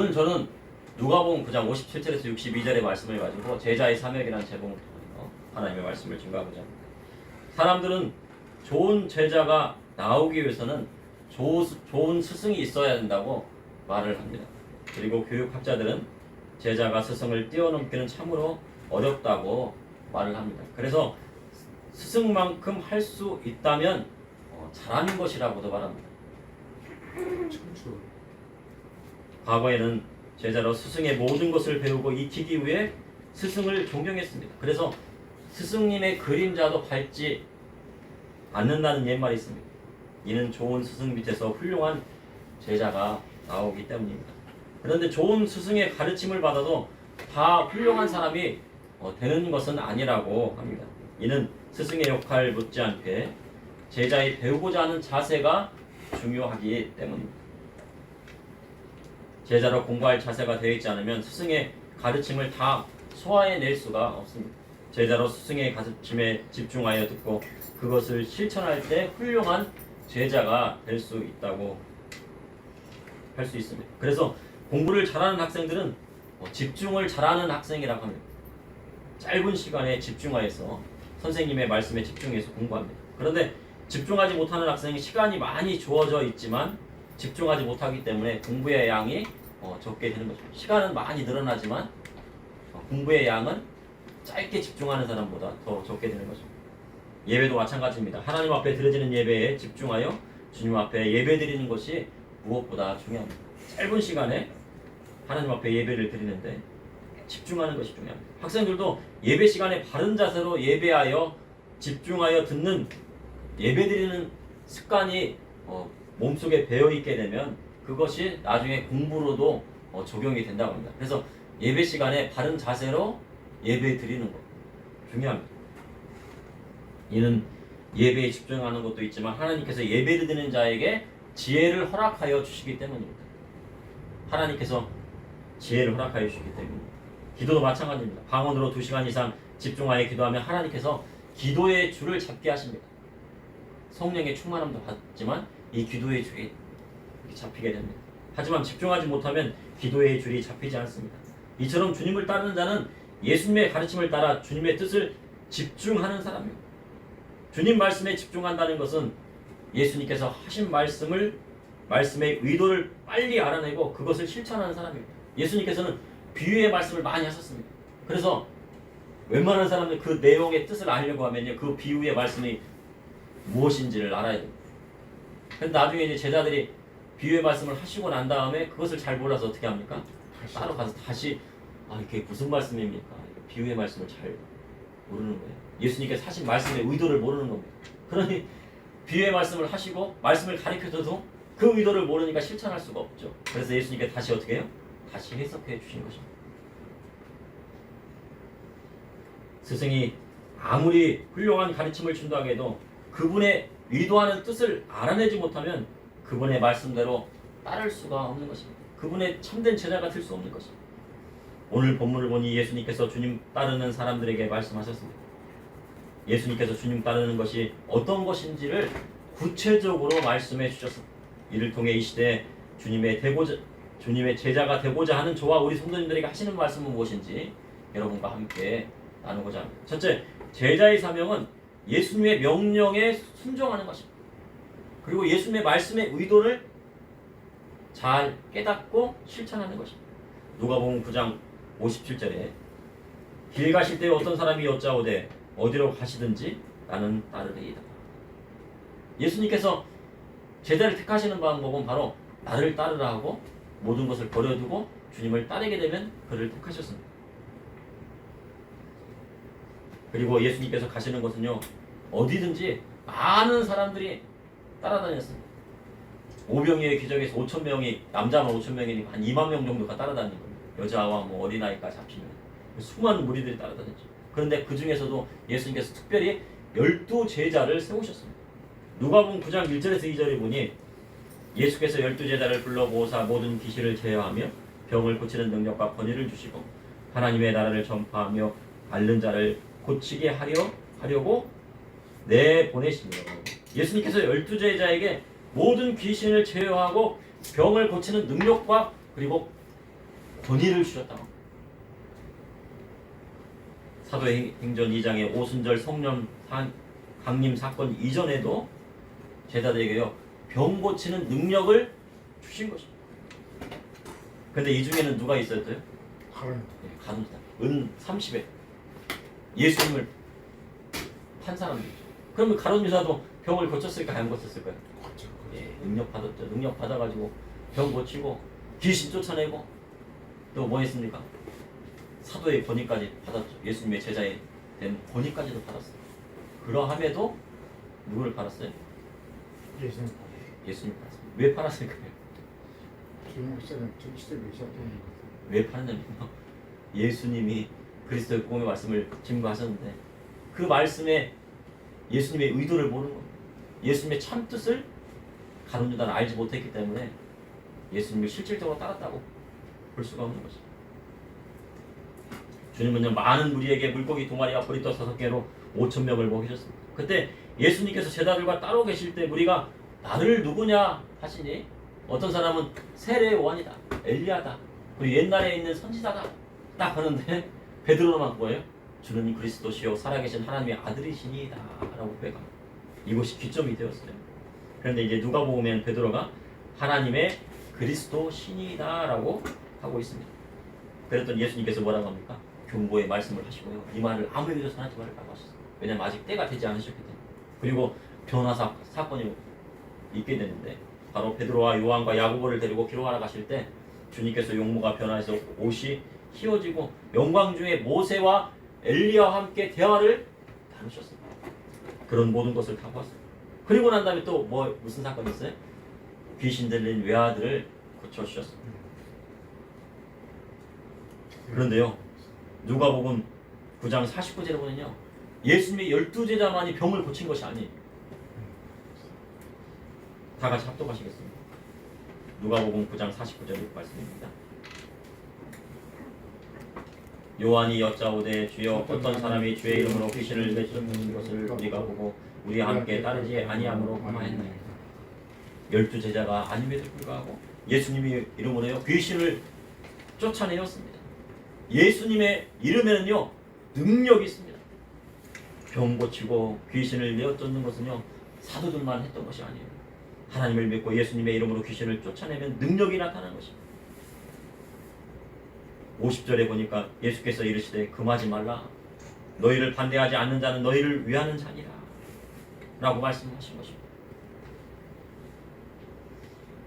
오늘 저는 누가복음 9장 57절에서 62절의 말씀을 가지고 제자의 사명이라는 제목으로 하나님의 말씀을 증거하고자 합니다. 사람들은 좋은 제자가 나오기 위해서는 좋은 스승이 있어야 된다고 말을 합니다. 그리고 교육학자들은 제자가 스승을 뛰어넘기는 참으로 어렵다고 말을 합니다. 그래서 스승만큼 할 수 있다면 잘하는 것이라고도 말합니다. 과거에는 제자로 스승의 모든 것을 배우고 익히기 위해 스승을 존경했습니다. 그래서 스승님의 그림자도 밟지 않는다는 옛말이 있습니다. 이는 좋은 스승 밑에서 훌륭한 제자가 나오기 때문입니다. 그런데 좋은 스승의 가르침을 받아도 다 훌륭한 사람이 되는 것은 아니라고 합니다. 이는 스승의 역할 못지않게 제자의 배우고자 하는 자세가 중요하기 때문입니다. 제자로 공부할 자세가 되어 있지 않으면 스승의 가르침을 다 소화해낼 수가 없습니다. 제자로 스승의 가르침에 집중하여 듣고 그것을 실천할 때 훌륭한 제자가 될 수 있다고 할 수 있습니다. 그래서 공부를 잘하는 학생들은 집중을 잘하는 학생이라고 합니다. 짧은 시간에 집중하여서 선생님의 말씀에 집중해서 공부합니다. 그런데 집중하지 못하는 학생이 시간이 많이 주어져 있지만 집중하지 못하기 때문에 공부의 양이 적게 되는 거죠. 시간은 많이 늘어나지만 공부의 양은 짧게 집중하는 사람보다 더 적게 되는 거죠. 예배도 마찬가지입니다. 하나님 앞에 드려지는 예배에 집중하여 주님 앞에 예배 드리는 것이 무엇보다 중요합니다. 짧은 시간에 하나님 앞에 예배를 드리는데 집중하는 것이 중요합니다. 학생들도 예배 시간에 바른 자세로 예배하여 집중하여 듣는 예배 드리는 습관이 몸속에 배어있게 되면 그것이 나중에 공부로도 적용이 된다고 합니다. 그래서 예배 시간에 바른 자세로 예배 드리는 것 중요합니다. 이는 예배에 집중하는 것도 있지만 하나님께서 예배를 드리는 자에게 지혜를 허락하여 주시기 때문입니다. 하나님께서 지혜를 허락하여 주시기 때문입니다. 기도도 마찬가지입니다. 방언으로 2시간 이상 집중하여 기도하면 하나님께서 기도의 줄을 잡게 하십니다. 성령의 충만함도 받지만 이 기도의 줄이 잡히게 됩니다. 하지만 집중하지 못하면 기도의 줄이 잡히지 않습니다. 이처럼 주님을 따르는 자는 예수님의 가르침을 따라 주님의 뜻을 집중하는 사람입니다. 주님 말씀에 집중한다는 것은 예수님께서 하신 말씀의 의도를 빨리 알아내고 그것을 실천하는 사람입니다. 예수님께서는 비유의 말씀을 많이 하셨습니다. 그래서 웬만한 사람들 그 내용의 뜻을 알려고 하면요, 그 비유의 말씀이 무엇인지를 알아야 됩니다. 근데 나중에 이제 제자들이 비유의 말씀을 하시고 난 다음에 그것을 잘 몰라서 어떻게 합니까? 따로 가서 다시 이게 무슨 말씀입니까? 비유의 말씀을 잘 모르는 거예요. 예수님께서 하신 말씀의 의도를 모르는 겁니다. 그러니 비유의 말씀을 하시고 말씀을 가르쳐줘도 그 의도를 모르니까 실천할 수가 없죠. 그래서 예수님께서 다시 어떻게 해요? 다시 해석해 주신 것입니다. 스승이 아무리 훌륭한 가르침을 준다고 해도 그분의 의도하는 뜻을 알아내지 못하면 그분의 말씀대로 따를 수가 없는 것입니다. 그분의 참된 제자가 될 수 없는 것입니다. 오늘 본문을 보니 예수님께서 주님 따르는 사람들에게 말씀하셨습니다. 예수님께서 주님 따르는 것이 어떤 것인지를 구체적으로 말씀해 주셨습니다. 이를 통해 이 시대에 주님의 제자가 되고자 하는 저와 우리 성도님들에게 하시는 말씀은 무엇인지 여러분과 함께 나누고자 합니다. 첫째, 제자의 사명은 예수님의 명령에 순종하는 것입니다. 그리고 예수님의 말씀의 의도를 잘 깨닫고 실천하는 것입니다. 누가복음 9장 57절에 길 가실 때 어떤 사람이 여짜오되 어디로 가시든지 나는 따르리이다. 예수님께서 제자를 택하시는 방법은 바로 나를 따르라 하고 모든 것을 버려두고 주님을 따르게 되면 그를 택하셨습니다. 그리고 예수님께서 가시는 곳은요, 어디든지 많은 사람들이 따라다녔습니다. 오병이어의 기적에서 5,000명이, 남자만 5,000명이니까 한 2만 명 정도가 따라다닌 겁니다. 여자와 어린아이까지 합치면 수많은 무리들이 따라다녔죠. 그런데 그 중에서도 예수님께서 특별히 12제자를 세우셨습니다. 누가복음 9장 1절에서 2절에 보니 예수께서 12제자를 불러 모사 모든 귀신을 제어하며 병을 고치는 능력과 권위를 주시고 하나님의 나라를 전파하며 앓는 자를 고치게 하려고 내보내시며, 예수님께서 12제자에게 모든 귀신을 제어하고 병을 고치는 능력과 그리고 권위를 주셨다고. 사도행전 2장의 오순절 성령 강림 사건 이전에도 제자들에게요 병 고치는 능력을 주신 것입니다. 근데 이 중에는 누가 있었어요? 간호사 은 30에 예수님을 판 사람들이죠. 그러면 가룟유다도 병을 고쳤을까요? 안 고쳤을까요? 예, 능력 받았죠. 능력 받아가지고 병 고치고 귀신 쫓아내고 또 뭐 했습니까? 사도의 권위까지 받았죠. 예수님의 제자에 된 권위까지도 받았어요. 그러함에도 누구를 팔았어요? 예수님 팔았어요. 왜 팔았을까요? 왜 팔았냐면요. 예수님이 그리스도의 공의 말씀을 증거하셨는데 그 말씀에 예수님의 의도를 모르는 겁니다. 예수님의 참 뜻을 가룟유다는 알지 못했기 때문에 예수님을 실질적으로 따랐다고 볼 수가 없는 것입니다. 주님은요 많은 무리에게 물고기 2마리와 보리떡 5개로 5,000명을 먹이셨습니다. 그때 예수님께서 제자들과 따로 계실 때 무리가 나를 누구냐 하시니 어떤 사람은 세례 요한이다, 엘리야다, 그리고 옛날에 있는 선지자다 딱 하는데 베드로만 뭐예요? 주는 그리스도시요 살아계신 하나님의 아들이시니이다 라고 고백합니다. 이것이 기점이 되었어요. 그런데 이제 누가복음에는 베드로가 하나님의 그리스도 신이다 라고 하고 있습니다. 그랬더니 예수님께서 뭐라고 합니까? 경고의 말씀을 하시고요. 이 말을 아무에게도 전하지 말라고 하셨어요. 왜냐하면 아직 때가 되지 않으셨기 때문에. 그리고 변화 사건이 있게 되는데 바로 베드로와 요한과 야고보를 데리고 기록하러 가실 때 주님께서 용모가 변화해서 옷이 휘어지고 영광 중에 모세와 엘리야와 함께 대화를 나누셨습니다. 그런 모든 것을 다 보았어요. 그리고 난 다음에 또 무슨 사건이 있어요? 귀신 들린 외아들을 고쳐주셨습니다. 그런데요 누가복음 9장 49절에 보면요 예수님의 12제자만이 병을 고친 것이 아니에요. 다 같이 합독하시겠습니다. 누가복음 9장 49절 말씀입니다. 요한이 여짜오되 주여 어떤 사람이 주의 이름으로 귀신을 내쫓는 것을 우리가 보고 우리와 함께 따르지 아니함으로 고마했나이다. 12제자가 아님에도 불구하고 예수님의 이름으로요 귀신을 쫓아내었습니다. 예수님의 이름에는요 능력이 있습니다. 병 고치고 귀신을 내어쫓는 것은요 사도들만 했던 것이 아니에요. 하나님을 믿고 예수님의 이름으로 귀신을 쫓아내면 능력이 나타나는 것입니다. 50절에 보니까 예수께서 이르시되 금하지 말라 너희를 반대하지 않는 자는 너희를 위하는 자니라 라고 말씀하신 것입니다.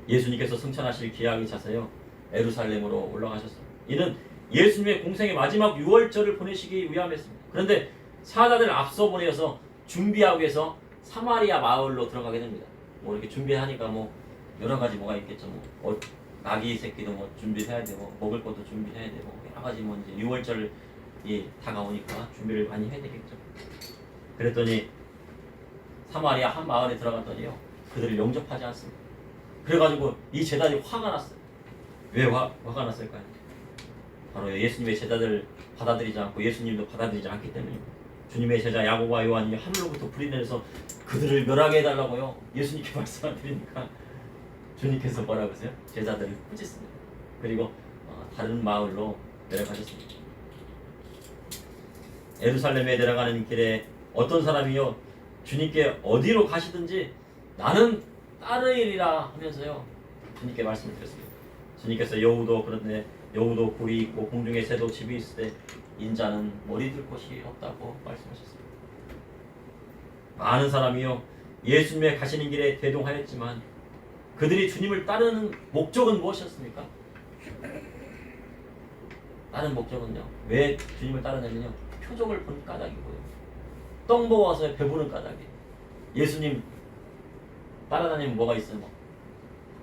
예수님께서 승천하실 기약이 차서요 예루살렘으로 올라가셨습니다. 이는 예수님의 공생의 마지막 6월절을 보내시기 위함이었습니다. 그런데 사자들 앞서 보내어서 준비하기 위해서 사마리아 마을로 들어가게 됩니다. 뭐 이렇게 준비하니까 뭐 여러 가지 뭐가 있겠죠. 뭐 나귀 새끼도 뭐 준비해야 되고 먹을 것도 준비해야 되고 여러 가지 뭐 이제 6월절이 다가오니까 준비를 많이 해야 되겠죠. 그랬더니 사마리아 한 마을에 들어갔더니요 그들을 영접하지 않습니다. 그래가지고 이 제자들이 화가 났어요. 왜 화가 났을까요? 바로 예수님의 제자들을 받아들이지 않고 예수님도 받아들이지 않기 때문입니다. 주님의 제자 야고보와 요한이 하늘로부터 불이 내려서 그들을 멸하게 해달라고요 예수님께 말씀을 드리니까 주님께서 뭐라 그러세요? 제자들을 꾸짖습니다. 그리고 다른 마을로 내려가셨습니다. 예루살렘에 내려가는 길에 어떤 사람이요 주님께 어디로 가시든지 나는 따르리라 하면서요 주님께 말씀을 드렸습니다. 주님께서 여우도 그런데 여우도 굴이 있고 공중에 새도 집이 있을 때 인자는 머리 둘 곳이 없다고 말씀하셨습니다. 많은 사람이요 예수님의 가시는 길에 대동하였지만 그들이 주님을 따르는 목적은 무엇이었습니까? 다른 목적은요 왜 주님을 따르냐면요 표적을 본 까닭이고요 떡 먹어서 배부른 까닭이에요. 예수님 따라다니면 뭐가 있어요? 막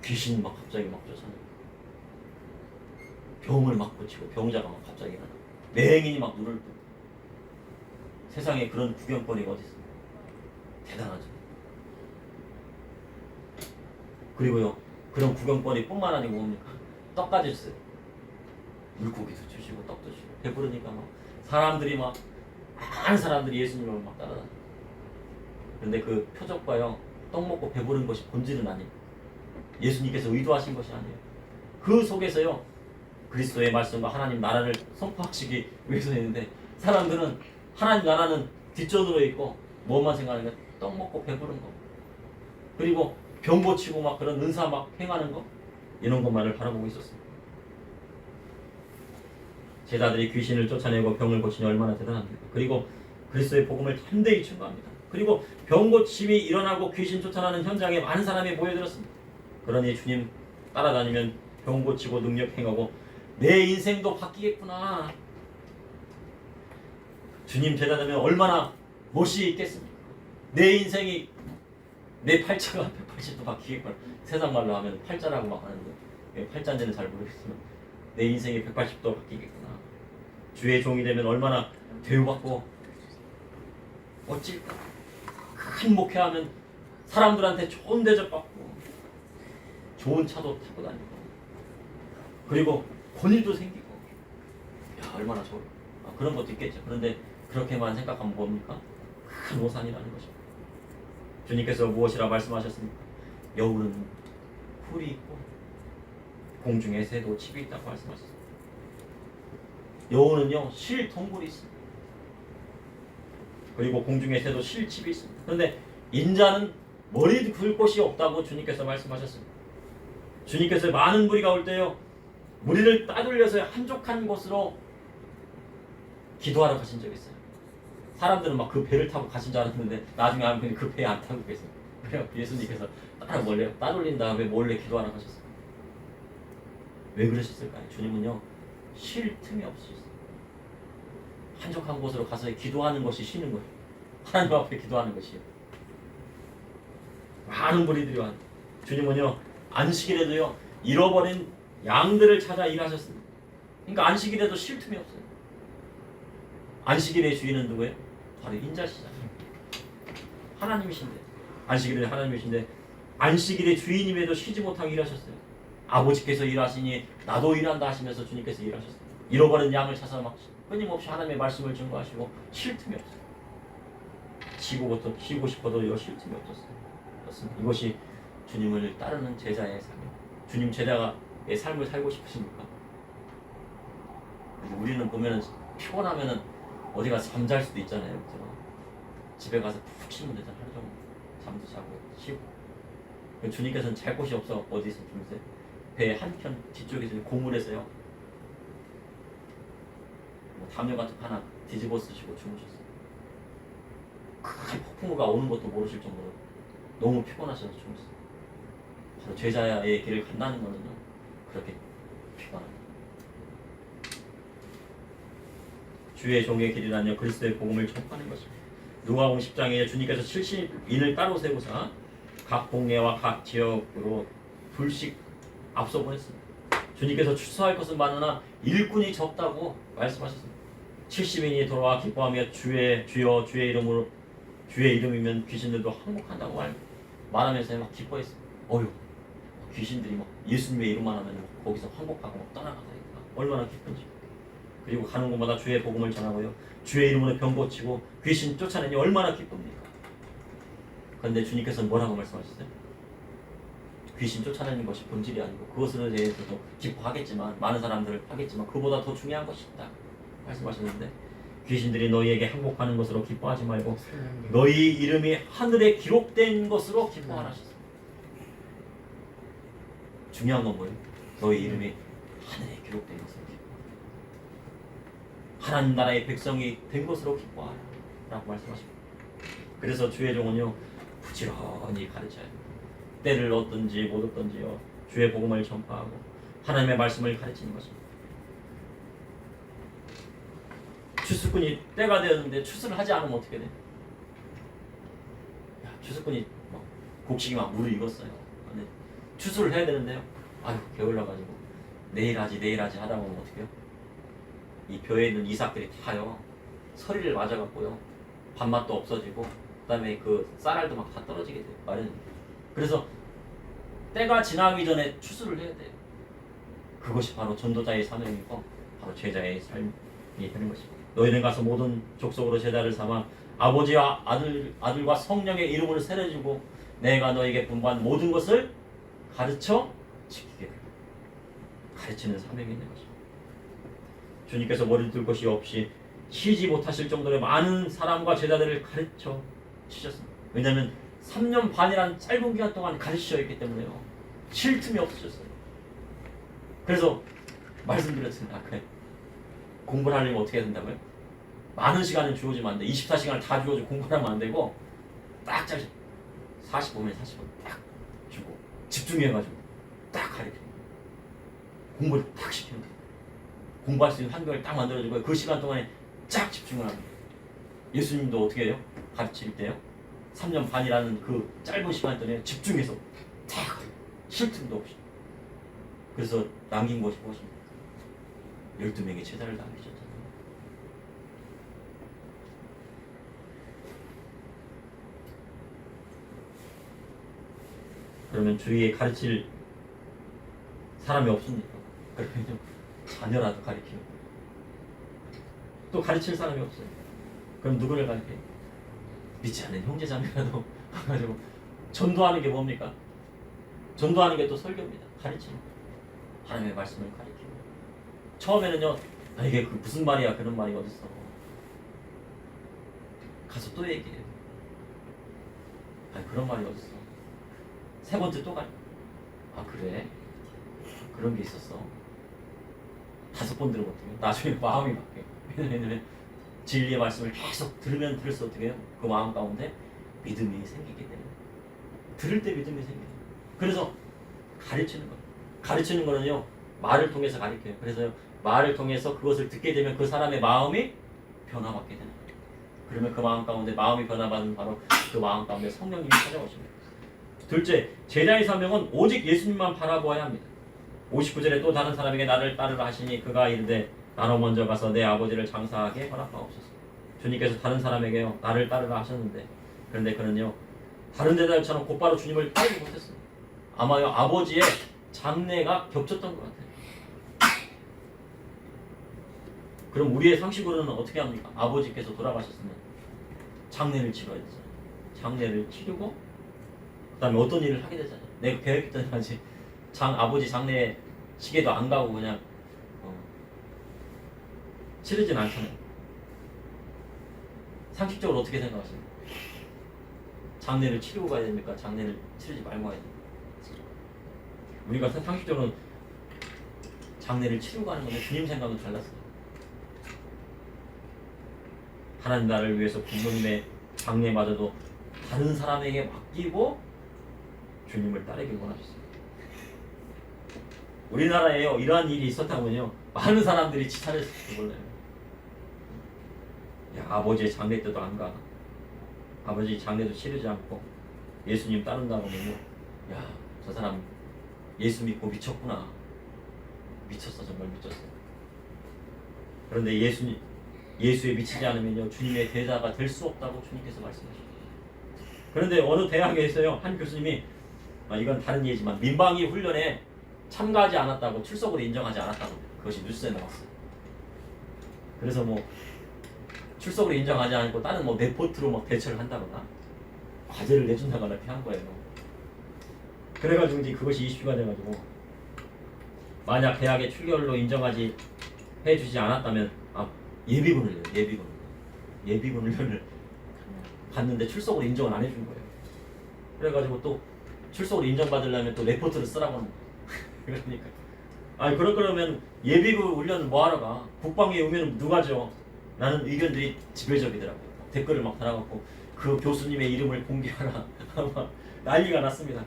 귀신 막 갑자기 막 쫓아내고 병을 막 고치고 병자가 막 갑자기 일어나고 맹인이 막 눈을 뜨고 세상에 그런 구경거리가 어디 있습니까? 대단하죠. 그리고요 그런 구경거리 뿐만 아니고 뭡니까? 떡까지 주세요. 물고기도 주시고 떡도 주시고 배부르니까 막 사람들이 막 많은 사람들이 예수님을 막 따라다녀요. 그런데 그 표적과요 떡 먹고 배부른 것이 본질은 아니에요. 예수님께서 의도하신 것이 아니에요. 그 속에서요 그리스도의 말씀과 하나님 나라를 선포하시기 위해서 했는데 사람들은 하나님 나라는 뒷전으로 있고 뭐만 생각하니까 떡 먹고 배부른 거 그리고 병 고치고 막 그런 은사 막 행하는 거 이런 것만을 바라보고 있었어요. 제자들이 귀신을 쫓아내고 병을 고치니 얼마나 대단합니까? 그리고 그리스도의 복음을 담대히 증거합니다. 그리고 병 고침이 일어나고 귀신 쫓아나는 현장에 많은 사람이 모여들었습니다. 그러니 주님 따라다니면 병 고치고 능력 행하고 내 인생도 바뀌겠구나. 주님 제자 되면 얼마나 멋이 있겠습니까? 내 인생이 내 팔자가 180도 바뀌겠구나. 세상 말로 하면 팔자라고 막 하는데 팔자인지는 잘 모르겠지만 내 인생이 180도 바뀌겠구나. 주의 종이 되면 얼마나 대우받고 어찔까. 큰 목회하면 사람들한테 좋은 대접받고 좋은 차도 타고 다니고 그리고 권위도 생기고 야 얼마나 좋아. 그런 것도 있겠죠. 그런데 그렇게만 생각하면 뭡니까? 큰 오산이라는 것입니다. 주님께서 무엇이라 말씀하셨습니까? 여우는 풀이 있고 공중에 새도 칩이 있다고 말씀하셨습니다. 여우는요 실 동굴이 있습니다. 그리고 공중에 새도 실 칩이 있습니다. 그런데 인자는 머리 굴 곳이 없다고 주님께서 말씀하셨습니다. 주님께서 많은 무리가 올 때요 무리를 따돌려서 한적한 곳으로 기도하러 가신 적이 있어요. 사람들은 막 그 배를 타고 가신 줄 알았는데 나중에 알면 그 배에 안 타고 계세요. 그래서 예수님께서 몰래 따돌린 다음에 몰래 기도하러 가셨어요. 왜 그러셨을까요? 주님은요 쉴 틈이 없으셨어요. 한적한 곳으로 가서 기도하는 것이 쉬는 거예요. 하나님 앞에 기도하는 것이에요. 많은 무리들이 왔는데 주님은요 안식일에도요 잃어버린 양들을 찾아 일하셨습니다. 그러니까 안식일에도 쉴 틈이 없어요. 안식일의 주인은 누구예요? 바로 인자시잖아요. 하나님이신데 안식일은 하나님이신데 안식일의 주인임에도 쉬지 못하게 일하셨어요. 아버지께서 일하시니 나도 일한다 하시면서 주님께서 일하셨어요. 잃어버린 양을 찾아 막 끊임없이 하나님의 말씀을 증거하시고 쉴 틈이 없어요. 쉬고 싶어도 쉴 틈이 없었어요. 그렇습니다. 이것이 주님을 따르는 제자의 삶이에요. 주님 제자의 삶을 살고 싶으십니까? 우리는 보면은 피곤하면은 어디 가서 잠잘 수도 있잖아요. 그렇죠? 집에 가서 푹 쉬면 되잖아요. 하루 종일 잠도 자고 쉬고. 주님께서는 잘 곳이 없어 어디서 주무세요? 배 한편 뒤쪽에서 고물에서요. 담요 같은 거 하나 뒤집어 쓰시고 주무셨어요. 큰 폭풍우가 오는 것도 모르실 정도로 너무 피곤하셔서 주무셨어요. 바로 제자의 길을 간다는 거는요. 그렇게 피곤합니다. 주의 종의 길이라뇨 그리스도의 복음을 전파하는 것입니다. 누가복음 10장에 주님께서 70인을 따로 세우사 각 동네와 각 지역으로 둘씩 앞서 보냈습니다. 주님께서 추수할 것은 많으나 일꾼이 적다고 말씀하셨습니다. 70인이 돌아와 기뻐하며 주여 주의 이름으로 주의 이름이면 귀신들도 항복한다고 말하면서 막 기뻐했습니다. 어휴 귀신들이 막 예수님의 이름만 하면 거기서 항복하고 막 떠나가다니까 얼마나 기쁜지. 그리고 가는 곳마다 주의 복음을 전하고요. 주의 이름으로 병 고치고 귀신 쫓아내니 얼마나 기쁩니까? 그런데 주님께서는 뭐라고 말씀하셨어요? 귀신 쫓아내는 것이 본질이 아니고 그것에 대해서도 기뻐하겠지만 많은 사람들을 하겠지만 그보다 더 중요한 것이 있다 말씀하셨는데 귀신들이 너희에게 항복하는 것으로 기뻐하지 말고 너희 이름이 하늘에 기록된 것으로 기뻐하라 하셨습니다. 중요한 건 뭐예요? 너희 이름이 하늘에 기록된 것으로 하나님 나라의 백성이 된 것으로 기뻐하라 라고 말씀하십니다. 그래서 주의 종은요 부지런히 가르쳐야 됩니다. 때를 얻든지 못 얻든지요 주의 복음을 전파하고 하나님의 말씀을 가르치는 것입니다. 추수꾼이 때가 되었는데 추수를 하지 않으면 어떻게 돼? 추수꾼이 막 곡식이 막 물을 익었어요. 근데 추수를 해야 되는데요. 아유 게을러가지고 내일 하지 하다 보면 어떻게 해요? 이 벼에 있는 이삭들이 다요 서리를 맞아갖고요 밥맛도 없어지고 그다음에 그 쌀알도 막 다 떨어지게 돼요. 마련입니다. 그래서 때가 지나기 전에 추수를 해야 돼요. 그것이 바로 전도자의 사명이고 바로 제자의 삶이 되는 것입니다. 너희는 가서 모든 족속으로 제자를 삼아 아버지와 아들과 성령의 이름으로 세례주고 내가 너에게 분부한 모든 것을 가르쳐 지키게 됩니다. 가르치는 사명이 있는 것입니다. 주님께서 머리를 들 것이 없이 쉬지 못하실 정도로 많은 사람과 제자들을 가르쳐 주셨습니다. 왜냐하면 3년 반이라는 짧은 기간 동안 가르치셔야 했기 때문에요. 쉴 틈이 없으셨어요. 그래서 말씀드렸습니다. 그래. 공부를 하려면 어떻게 해야 된다고요? 많은 시간을 주어지면 안 돼. 24시간을 다 주어지고 공부를 하면 안 되고 딱 짧게 40분에 40분 딱 주고 집중해가지고 딱 가르치는 거예요. 공부를 딱 시키는 거예요. 공부할 수 있는 환경을 딱 만들어주고 그 시간 동안에 쫙 집중을 합니다. 예수님도 어떻게 해요? 가르칠 때요? 3년 반이라는 그 짧은 시간 동안에 집중해서 딱 쉴 틈도 없이. 그래서 남긴 것이 무엇입니까? 12명의 제자를 남기셨잖아요. 그러면 주위에 가르칠 사람이 없습니까? 그러면 자녀라도 가르치고 또 가르칠 사람이 없어요. 그럼 누구를 가르쳐요? 믿지 않는 형제자매라도 가지고 전도하는 게 뭡니까? 전도하는 게 또 설교입니다. 가르치는 거. 하나님의 말씀을 가르치고 처음에는요, 이게 그 무슨 말이야, 그런 말이 어딨어. 가서 또 얘기해요. 그런 말이 어딨어. 세 번째 또 가요. 그래? 그런 게 있었어. 5번 들으면 어떡해요? 나중에 마음이 바뀌어요. 왜냐면 진리의 말씀을 계속 들으면 들을수록 어떻게 해요? 그 마음 가운데 믿음이 생기게 되는 거예요. 들을 때 믿음이 생겨요. 그래서 가르치는 거예요. 가르치는 거는요, 말을 통해서 가르쳐요. 그래서 말을 통해서 그것을 듣게 되면 그 사람의 마음이 변화받게 되는 거예요. 그러면 그 마음 가운데 마음이 변화받는 바로 그 마음 가운데 성령님이 찾아오십니다. 둘째, 제자의 사명은 오직 예수님만 바라보아야 합니다. 59절에 또 다른 사람에게 나를 따르라 하시니 그가 이르되 나로 먼저 가서 내 아버지를 장사하게 허락하옵소서. 주님께서 다른 사람에게요, 나를 따르라 하셨는데, 그런데 그는요, 다른 제자들처럼 곧바로 주님을 따르지 못했어요. 아마요, 아버지의 장례가 겹쳤던 것 같아요. 그럼 우리의 상식으로는 어떻게 합니까? 아버지께서 돌아가셨으면 장례를 치러야 되잖아요. 장례를 치르고 그 다음에 어떤 일을 하게 되잖아요. 내가 계획했던 까지 아버지 장례 시계도 안 가고 그냥 치르진 않잖아요. 상식적으로 어떻게 생각하십니까? 장례를 치르고 가야 됩니까? 장례를 치르지 말고 가야 됩니까? 우리가 상식적으로 장례를 치르고 가는 건데 주님 생각은 달랐어요. 하나님 나라를 위해서 부모님의 장례마저도 다른 사람에게 맡기고 주님을 따르길 원하셨어요. 우리나라에요, 이러한 일이 있었다면요, 많은 사람들이 치사했을지 몰라요. 야, 아버지의 장례 때도 안 가. 아버지 장례도 치르지 않고 예수님 따른다고 하면요, 야, 저 사람 예수 믿고 미쳤구나. 미쳤어, 정말 미쳤어. 그런데 예수에 미치지 않으면요, 주님의 제자가 될 수 없다고 주님께서 말씀하십니다. 그런데 어느 대학에서요, 한 교수님이, 이건 다른 예지만 민방위 훈련에 참가하지 않았다고, 출석으로 인정하지 않았다고 그것이 뉴스에 나왔어요. 그래서 출석으로 인정하지 않고 다른 레포트로 대처를 한다거나 과제를 내준다거나 이렇게 한 거예요. 그래가지고 이제 그것이 이슈가 돼가지고, 만약 대학의 출결로 인정하지 해주지 않았다면 예비군 훈련을 갔는데 출석으로 인정을 안 해준 거예요. 그래가지고 또 출석으로 인정받으려면 또 레포트를 쓰라고 하는 거예요. 그러니까 그러면 예비군 훈련 뭐하러 가? 국방위 오면 누가 줘? 라는 의견들이 지배적이더라고요. 댓글을 막 달아갖고 그 교수님의 이름을 공개하라 난리가 났습니다.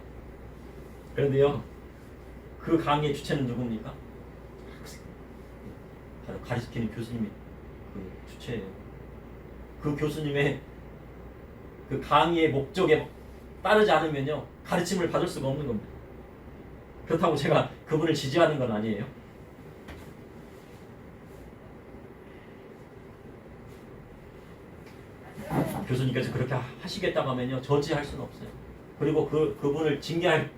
그런데요, 그 강의의 주체는 누굽니까? 바로 가르치는 교수님이 그 주체예요. 그 교수님의 그 강의의 목적에 따르지 않으면요, 가르침을 받을 수가 없는 겁니다. 그렇다고 제가 그분을 지지하는 건 아니에요. 교수님께서 그렇게 하시겠다고 하면요, 저지할 수는 없어요. 그리고 그분을 징계할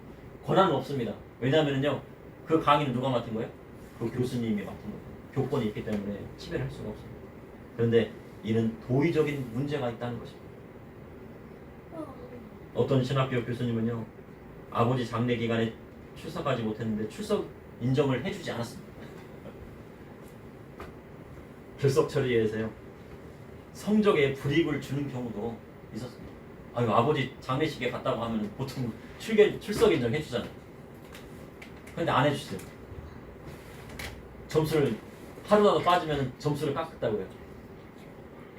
권한은 없습니다. 왜냐하면요, 그 강의는 누가 맡은 거예요? 그 교수님이 맡은 거예요. 교권이 있기 때문에 지배할 수가 없습니다. 그런데 이는 도의적인 문제가 있다는 것입니다. 어떤 신학교 교수님은요, 아버지 장례 기간에 출석하지 못했는데 출석 인정을 해주지 않았습니다. 결석 처리에서요 성적에 불이익을 주는 경우도 있었습니다. 아유, 아버지 장례식에 갔다고 하면 보통 출석 인정 해주잖아요. 근데 안 해주세요. 점수를 하루라도 빠지면 점수를 깎았다고요.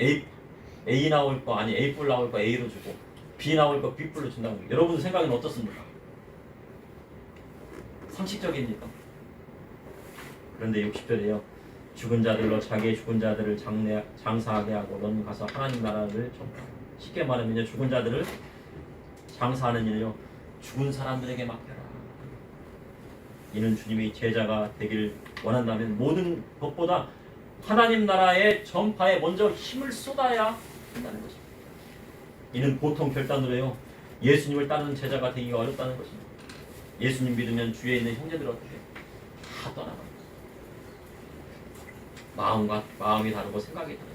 A 나올 거 아니 A 뿔 나올 거 A로 주고 B 나올 거 B 뿔로 준다고. 여러분 생각은 어떻습니까? 상식적입니까? 그런데 60절에요. 죽은 자들로 자기의 죽은 자들을 장사하게 하고 너는 가서 하나님 나라를 전파하라. 쉽게 말하면 죽은 자들을 장사하는 일을요 죽은 사람들에게 맡겨라. 이는 주님이 제자가 되길 원한다면 모든 것보다 하나님 나라의 전파에 먼저 힘을 쏟아야 한다는 것입니다. 이는 보통 결단으로요 예수님을 따르는 제자가 되기가 어렵다는 것입니다. 예수님 믿으면 주위에 있는 형제들 어떻게 다 떠나갑니다. 마음이 다르고 생각이 다르고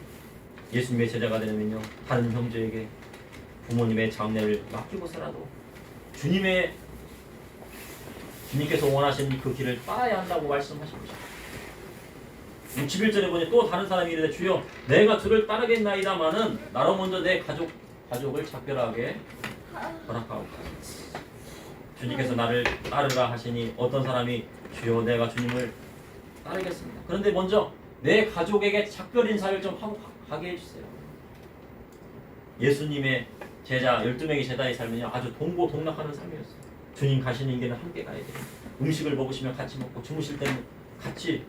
예수님의 제자가 되려면요 다른 형제에게 부모님의 장례를 맡기고서라도 주님께서 원하시는 그 길을 따라야 한다고 말씀하신 것입니다. 61절에 보니 또 다른 사람이 이르되 주여 내가 주를 따르겠나이다마는 나로 먼저 내 가족을 작별하게 허락하옵소서. 주님께서 나를 따르라 하시니 어떤 사람이 주여 내가 주님을 따르겠습니다. 그런데 먼저 내 가족에게 작별 인사를 좀 하고 가게 해주세요. 예수님의 제자 12명의 제자의 삶은 아주 동고동락하는 삶이었어요. 주님 가시는 길은 함께 가야 돼요. 음식을 먹으시면 같이 먹고 주무실 때는 같이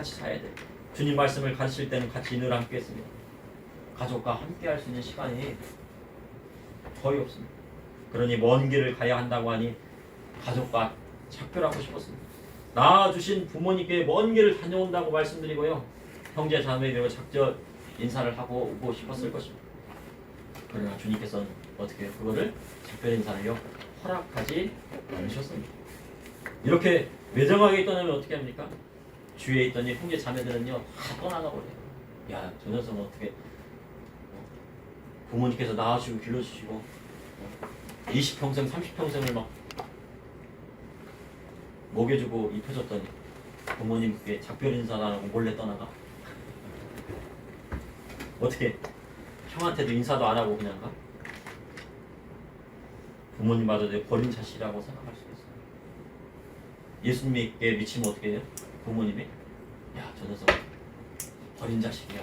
자야 돼요. 주님 말씀을 가르칠 때는 같이 늘 함께 했습니다. 가족과 함께 할 수 있는 시간이 거의 없습니다. 그러니 먼 길을 가야 한다고 하니 가족과 작별하고 싶었습니다. 낳아주신 부모님께 먼 길을 다녀온다고 말씀드리고요. 형제 자매들과 작별 인사를 하고 오고 싶었을 것입니다. 그러나 주님께서는 어떻게 해요? 그거를 작별 인사를요 허락하지 않으셨습니다. 이렇게 매정하게 떠나면 어떻게 합니까? 주위에 있던 형제 자매들은요 다 떠나가 버려요. 야, 저 녀석은 어떻게 부모님께서 낳아주시고 길러주시고 20평생 30평생을 막 먹여주고 입혀줬더니 부모님께 작별 인사도 안 하고 몰래 떠나가? 어떻게 형한테도 인사도 안 하고 그냥 가? 부모님마저 내 버린 자식이라고 생각할 수 있어요. 예수님께 미치면 어떻게 해요? 부모님이 야, 저 녀석 버린 자식이야,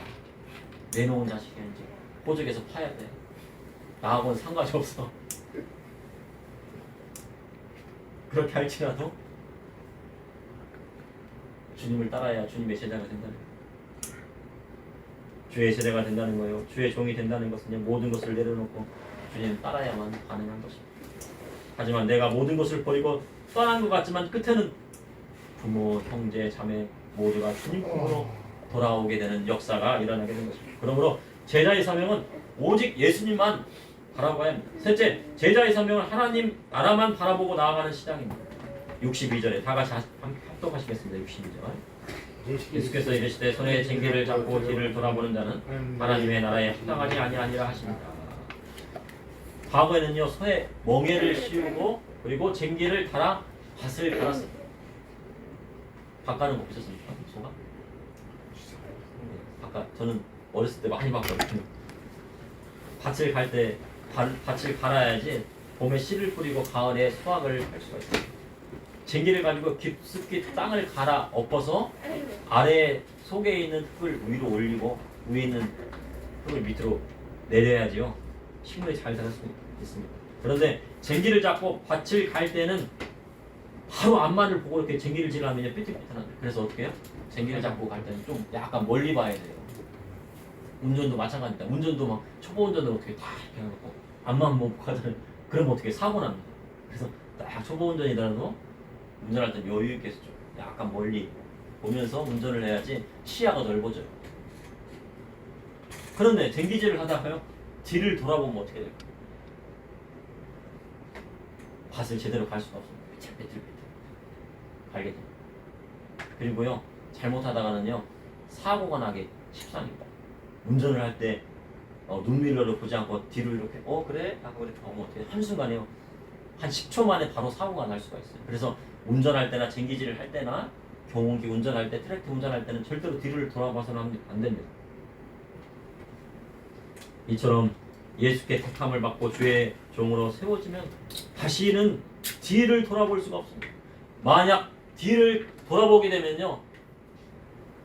내놓은 자식이야, 이제 호적에서 파야 돼, 나하고는 상관이 없어. 그렇게 할지라도 주님을 따라야 주님의 제자가 된다는 거예요. 주의 제자가 된다는 거예요. 주의 종이 된다는 것은 모든 것을 내려놓고 주님을 따라야만 가능한 것입니다. 하지만 내가 모든 것을 버리고 떠난 것 같지만 끝에는 부모, 형제, 자매 모두가 주님 품으로 돌아오게 되는 역사가 일어나게 된 것입니다. 그러므로 제자의 사명은 오직 예수님만 바라봐야 합니다. 셋째, 제자의 사명은 하나님 나라만 바라보고 나아가는 신앙입니다. 62절에 다 같이 합독하시겠습니다. 62절. 예수께서 이르시되 손에 쟁기를 잡고 뒤를 돌아보는 자는 하나님의 나라에 합당하지 아니하니라 하십니다. 과거에는요 손에 멍에를 씌우고 그리고 쟁기를 달아 밭을 갈았습니다. 밭 가는 거 보셨습니까? 소가? 아까 저는 어렸을 때 많이 봤거든요. 밭을 갈 때 밭을 갈아야지 봄에 씨를 뿌리고 가을에 수확을 할 수가 있습니다. 쟁기를 가지고 깊숙이 땅을 갈아 엎어서 아래 속에 있는 흙을 위로 올리고 위에 있는 흙을 밑으로 내려야지요 식물이 잘 자랄 수 있습니다. 그런데 쟁기를 잡고 밭을 갈 때는 바로 앞만을 보고 이렇게 쟁기를 지르면 삐뚤삐뚤합니다. 그래서 어떻게 해요? 쟁기를 잡고 갈 때는 좀 약간 멀리 봐야 돼요. 운전도 마찬가지입니다. 운전도 막 초보 운전을 어떻게 다 이렇게 해놓고 앞만 보고 가잖아요. 그러면 어떻게 사고 납니다. 그래서 딱 초보 운전이라도 운전할 때 여유 있게 좀 약간 멀리 보면서 운전을 해야지 시야가 넓어져요. 그런데 쟁기질을 하다가요 뒤를 돌아보면 어떻게 돼요? 밭을 제대로 갈 수가 없습니다. 삐뚤삐뚤 갈게 돼요. 그리고요 잘못하다가는요 사고가 나기 십상입니다. 운전을 할 때 눈밀러를 보지 않고 뒤를 이렇게 그래? 하고 이렇게 하면 어떻게 한순간에요 한 10초 만에 바로 사고가 날 수가 있어요. 그래서 운전할 때나 쟁기질을 할 때나 경운기 운전할 때, 트랙터 운전할 때는 절대로 뒤를 돌아봐서는 안 됩니다. 이처럼 예수께 택함을 받고 주의 종으로 세워지면 다시는 뒤를 돌아볼 수가 없습니다. 만약 뒤를 돌아보게 되면요,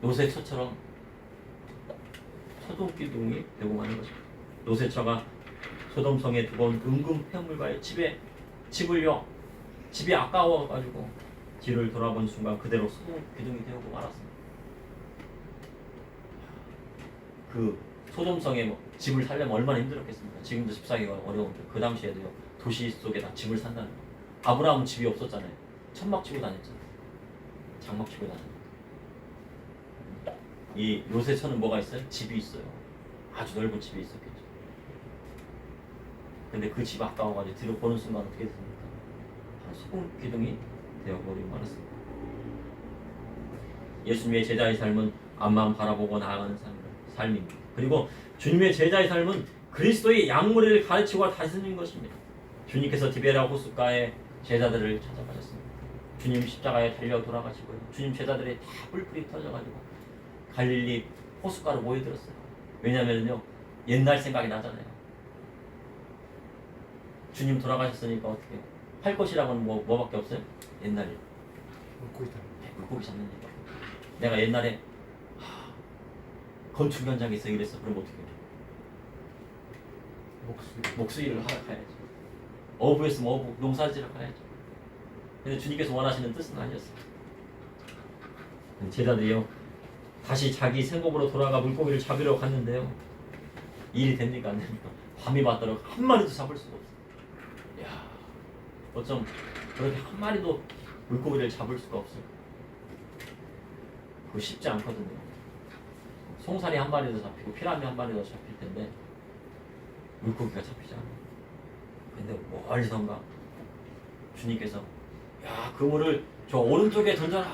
노새처처럼 소돔기둥이 되고 마는 것입니다. 노새처가 소돔성에 두고 온 은금 폐물과의 집이 아까워가지고 뒤를 돌아본 순간 그대로 소돔기둥이 되고 말았습니다. 그 소돔성에 집을 살려면 얼마나 힘들었겠습니까? 지금도 집 사기가 어려운데 그 당시에도요, 도시 속에다 집을 산다는 거예요. 아브라함은 집이 없었잖아요. 천막 치고 다녔잖아요. 장막 치고 다녔잖아요. 이 요새처는 뭐가 있어요? 집이 있어요. 아주 넓은 집이 있었겠죠. 근데 그 집 아까워가지고 뒤로 보는 순간 어떻게 됐습니까? 소금 기둥이 되어버리고 말았습니다. 예수님의 제자의 삶은 앞만 바라보고 나아가는 삶입니다. 그리고 주님의 제자의 삶은 그리스도의 양무리를 가르치고 다스리는 것입니다. 주님께서 디베라 호숫가에 제자들을 찾아가셨습니다. 주님 십자가에 달려 돌아가시고요. 주님 제자들이 다 뿔뿔이 터져가지고 갈릴리 호숫가로 모여들었어요. 왜냐면요, 옛날 생각이 나잖아요. 주님 돌아가셨으니까 어떻게 할 것이라고는 뭐밖에 없어요? 옛날에 물고기 잡는 일. 내가 옛날에 건축 현장에서 일했어. 그럼 어떻게 해? 목수일을 하러 가야죠. 어부였으면 어부, 농사지러 가야죠. 근데 주님께서 원하시는 뜻은 아니었어요. 제자들이요, 다시 자기 생업으로 돌아가 물고기를 잡으러 갔는데요, 일이 됩니까 안 됩니까? 밤이 맞도록 한 마리도 잡을 수가 없어요. 야, 어쩜 그렇게 한 마리도 물고기를 잡을 수가 없어요. 그거 쉽지 않거든요. 송사리 한 마리도 잡히고 피라미 한 마리도 잡힐 텐데 물고기가 잡히지 않아요. 근데 멀리선가 주님께서 야, 그물을 저 오른쪽에 던져라.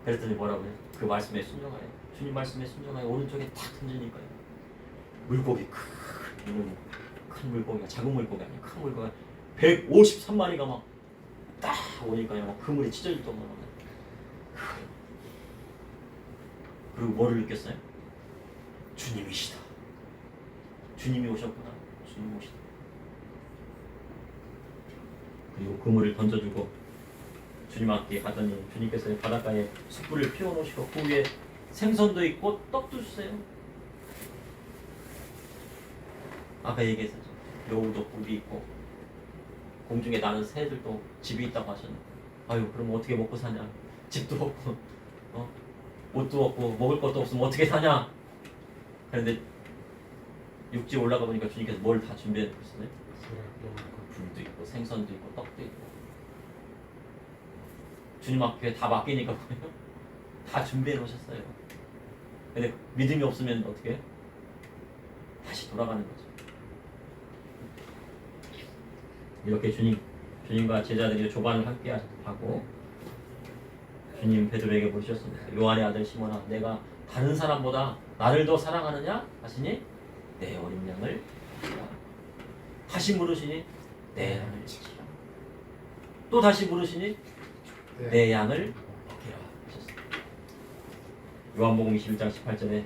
그랬더니 뭐라고요? 그 말씀에 순종하여, 주님 말씀에 순종하여 오른쪽에 탁 던지니까요, 물고기 큰 물고기가, 작은 물고기 아니에요. 큰 물고기가 153마리가 막 딱 오니까요, 막 그물이 찢어질 정도로. 그리고 뭐를 느꼈어요? 주님이시다. 주님이 오셨구나. 주님이 오시다. 그리고 그물을 던져주고 주님 앞에 가더니 주님께서 바닷가에 숯불을 피워놓으시고 그 위에 생선도 있고 떡도 주세요. 아까 얘기했었죠. 여우도 뿔이 있고 공중에 나는 새들도 집이 있다고 하셨는데, 아유, 그럼 어떻게 먹고 사냐? 집도 없고 옷도 없고 먹을 것도 없으면 어떻게 사냐? 그런데 육지 올라가 보니까 주님께서 뭘 다 준비해 놓으셨어요? 불도 있고 생선도 있고 떡도 있고. 주님 앞에 다 맡기니까 뭐예요? 다 준비해 놓으셨어요. 근데 믿음이 없으면 어떻게 해요? 다시 돌아가는 거죠. 이렇게 주님과 제자들이 조반을 함께 하고 주님 베드로에게 물으셨습니다. 요한의 아들 시몬아, 내가 다른 사람보다 나를 더 사랑하느냐 하시니 내 어린 양을 지키라. 다시 물으시니 내 양을 지키라. 또 다시 물으시니 내 양을 먹이라 하셨습니다. 요한복음 21장 18절에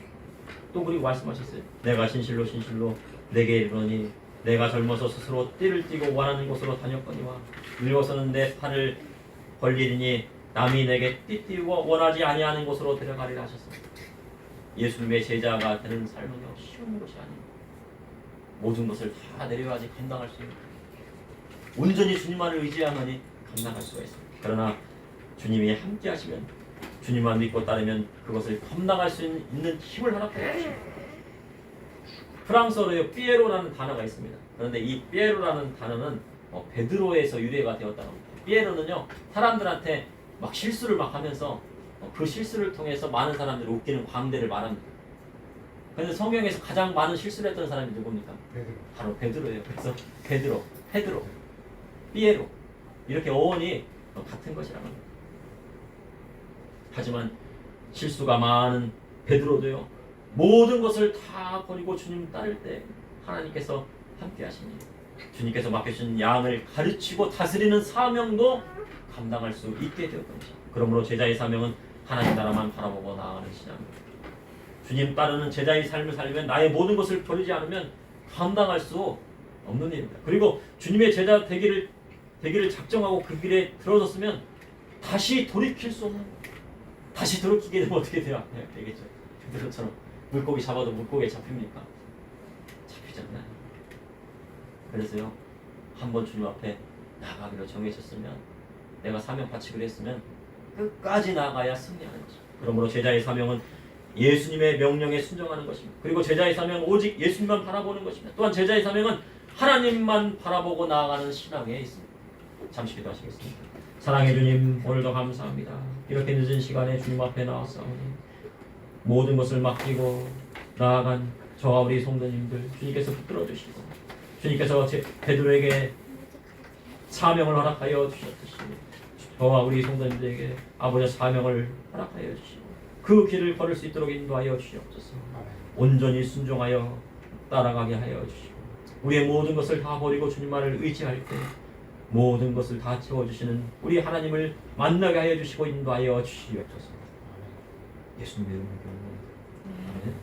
또 그리고 말씀하셨어요. 내가 진실로 내게 이르노니 내가 젊어서 스스로 띠를 띠고 원하는 곳으로 다녔거니와 늙어서는 내 팔을 벌리리니 남이 내게 띠 띠고 원하지 아니하는 곳으로 데려가리라 하셨습니다. 예수님의 제자가 되는 삶은요, 쉬운 것이 아닙니다. 모든 것을 다 내려야지 감당할 수 있는, 온전히 주님만을 의지하면 감당할 수가 있습니다. 그러나 주님이 함께 하시면, 주님만 믿고 따르면 그것을 감당할 수 있는 힘을 허락해 주십니다. 프랑스어로요, 피에로라는 단어가 있습니다. 그런데 이 피에로라는 단어는 베드로에서 유래가 되었다는 겁니다. 피에로는요, 사람들한테 막 실수를 막 하면서 그 실수를 통해서 많은 사람들을 웃기는 광대를 말합니다. 그런데 성경에서 가장 많은 실수를 했던 사람이 누굽니까? 바로 베드로예요. 그래서 베드로, 피에로 이렇게 어원이 같은 것이라는 겁니다. 하지만 실수가 많은 베드로도요, 모든 것을 다 버리고 주님 따를 때 하나님께서 함께 하시니 주님께서 맡겨주신 양을 가르치고 다스리는 사명도 감당할 수 있게 되었던 것입니다. 그러므로 제자의 사명은 하나님 나라만 바라보고 나아가는 신앙입니다. 주님 따르는 제자의 삶을 살려면 나의 모든 것을 버리지 않으면 감당할 수 없는 일입니다. 그리고 주님의 제자 되기를 작정하고 그 길에 들어섰으면 다시 돌이킬 수 없는 거예요. 다시 돌이키게 되면 어떻게 돼야 되겠죠. 그들처럼 물고기 잡아도 물고기에 잡힙니까? 잡히지 않나요? 그래서요, 한번 주님 앞에 나가기로 정해졌으면, 내가 사명 바치기로 했으면 끝까지 나가야 승리하는 것입니다. 그러므로 제자의 사명은 예수님의 명령에 순종하는 것입니다. 그리고 제자의 사명은 오직 예수님만 바라보는 것입니다. 또한 제자의 사명은 하나님만 바라보고 나아가는 신앙에 있습니다. 잠시 기도하시겠습니다. 사랑해 주님, 오늘도 감사합니다. 이렇게 늦은 시간에 주님 앞에 나왔사오니 모든 것을 맡기고 나아간 저와 우리 성도님들 주님께서 붙들어 주시고, 주님께서 베드로에게 사명을 허락하여 주셨듯이 저와 우리 성도님들에게 아버지의 사명을 허락하여 주시고 그 길을 걸을 수 있도록 인도하여 주시옵소서. 온전히 순종하여 따라가게 하여 주시고, 우리의 모든 것을 다 버리고 주님만을 의지할 때 모든 것을 다 채워주시는 우리 하나님을 만나게 하여 주시고 인도하여 주시옵소서. 예수님의 이름으로 기도합니다. 아멘.